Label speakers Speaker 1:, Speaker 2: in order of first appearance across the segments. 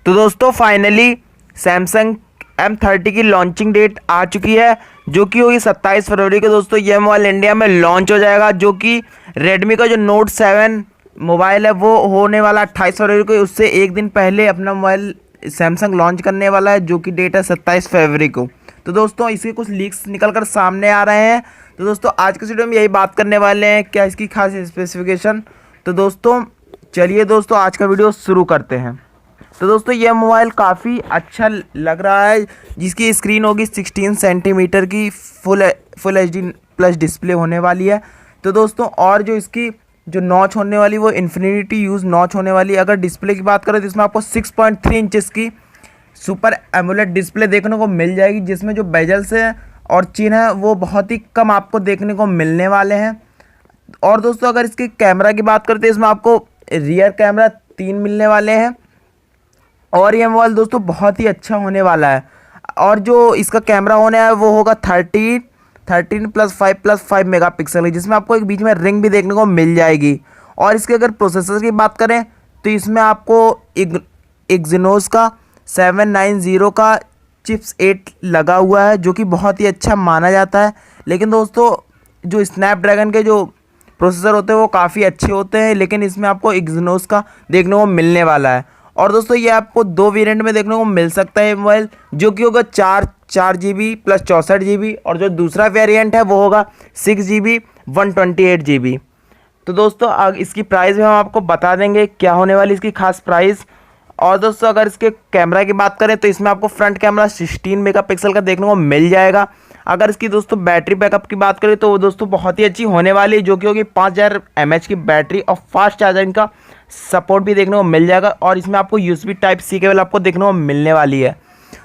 Speaker 1: तो दोस्तों finally Samsung M30 की लॉन्चिंग डेट आ चुकी है जो कि होगी 27 फरवरी को। दोस्तों ये मोबाइल इंडिया में लॉन्च हो जाएगा, जो कि रेडमी का जो नोट 7 मोबाइल है वो होने वाला 28 फरवरी को। उससे एक दिन पहले अपना मोबाइल सैमसंग लॉन्च करने वाला है, जो कि डेट है 27 फरवरी को। तो दोस्तों इसके कुछ लीक्स निकल कर सामने आ रहे हैं। तो दोस्तों आज के वीडियो में यही बात करने वाले हैं, क्या इसकी खास स्पेसिफिकेशन। तो दोस्तों चलिए दोस्तों आज का वीडियो शुरू करते हैं। तो दोस्तों यह मोबाइल काफ़ी अच्छा लग रहा है, जिसकी स्क्रीन होगी 16 सेंटीमीटर की फुल HD प्लस डिस्प्ले होने वाली है। तो दोस्तों और जो इसकी जो नॉच होने वाली वो इन्फिनिटी यूज़ नॉच होने वाली है। अगर डिस्प्ले की बात करें तो इसमें आपको 6.3 इंचेस की सुपर एमोलेड डिस्प्ले देखने को मिल जाएगी, जिसमें जो बेजल्स हैं और चिन्ह है वो बहुत ही कम आपको देखने को मिलने वाले हैं। और दोस्तों अगर इसके कैमरा की बात करते हैं, इसमें आपको रियर कैमरा 3 मिलने वाले हैं और ये मोबाइल दोस्तों बहुत ही अच्छा होने वाला है। और जो इसका कैमरा होने है वो होगा 13+5+5 मेगापिक्सल है, जिसमें आपको एक बीच में रिंग भी देखने को मिल जाएगी। और इसके अगर प्रोसेसर की बात करें तो इसमें आपको एक्सिनोस का 790 का चिप्स 8 लगा हुआ है, जो कि बहुत ही अच्छा माना जाता है। लेकिन दोस्तों जो स्नैपड्रैगन के जो प्रोसेसर होते हैं वो काफ़ी अच्छे होते हैं, लेकिन इसमें आपको एक्सिनोस का देखने को मिलने वाला है। और दोस्तों ये आपको 2 वेरिएंट में देखने को मिल सकता है मोबाइल, जो कि होगा 4 GB प्लस 64 GB, और जो दूसरा वेरिएंट है वो होगा 6 GB 128 GB। तो दोस्तों इसकी प्राइस भी हम आपको बता देंगे क्या होने वाली इसकी खास प्राइस। और दोस्तों अगर इसके कैमरा की बात करें तो इसमें आपको फ्रंट कैमरा 16 मेगापिक्सल का देखने को मिल जाएगा। अगर इसकी दोस्तों बैटरी बैकअप की बात करें तो वो दोस्तों बहुत ही अच्छी होने वाली है, जो कि होगी 5000 mAh की बैटरी और फास्ट चार्जिंग का सपोर्ट भी देखने को मिल जाएगा। और इसमें आपको USB Type-C केबल आपको देखने को मिलने वाली है।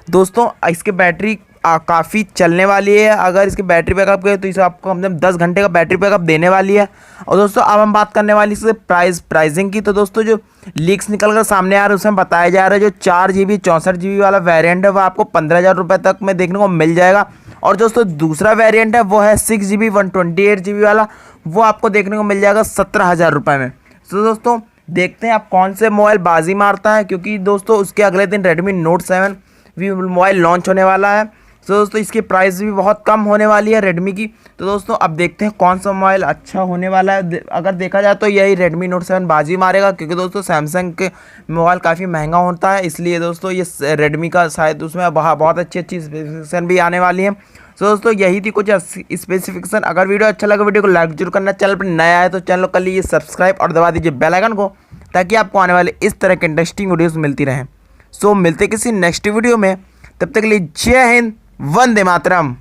Speaker 1: दोस्तों इसकी बैटरी काफ़ी चलने वाली है। अगर इसकी बैटरी बैकअप करें तो इसे आपको कम से कम 10 घंटे का बैटरी बैकअप देने वाली है। और दोस्तों अब हम बात करने वाली इससे प्राइसिंग की। तो दोस्तों जो लीक्स निकल कर सामने आ रहे हैं उसमें बताया जा रहा है जो 4 GB 64 GB वाला वेरिएंट है वो आपको 15,000 रुपये तक में देखने को मिल जाएगा। और दोस्तों दूसरा वेरिएंट है वो है 6 GB 128 GB वाला, वो आपको देखने को मिल जाएगा 17,000 रुपये में। तो दोस्तों देखते हैं आप कौन से मोबाइल बाजी मारता है, क्योंकि दोस्तों उसके अगले दिन रेडमी नोट 7 भी मोबाइल लॉन्च होने वाला है। तो दोस्तों इसकी प्राइस भी बहुत कम होने वाली है रेडमी की। तो दोस्तों अब देखते हैं कौन सा मोबाइल अच्छा होने वाला है। अगर देखा जाए तो यही रेडमी नोट 7 बाजी मारेगा, क्योंकि दोस्तों सैमसंग के मोबाइल काफ़ी महंगा होता है, इसलिए दोस्तों ये रेडमी का शायद उसमें बहुत अच्छी स्पेसिफिकेशन भी आने वाली है। तो दोस्तों यही थी कुछ स्पेसिफिकेशन। अगर वीडियो अच्छा लगा वीडियो को लाइक जरूर करना, चैनल पर नया है तो चैनल को कर लीजिए सब्सक्राइब और दबा दीजिए बेल आइकन को, ताकि आपको आने वाले इस तरह के इंटरेस्टिंग वीडियोस मिलती रहें। सो मिलते किसी नेक्स्ट वीडियो में, तब तक के लिए जय हिंद, वंदे मातरम।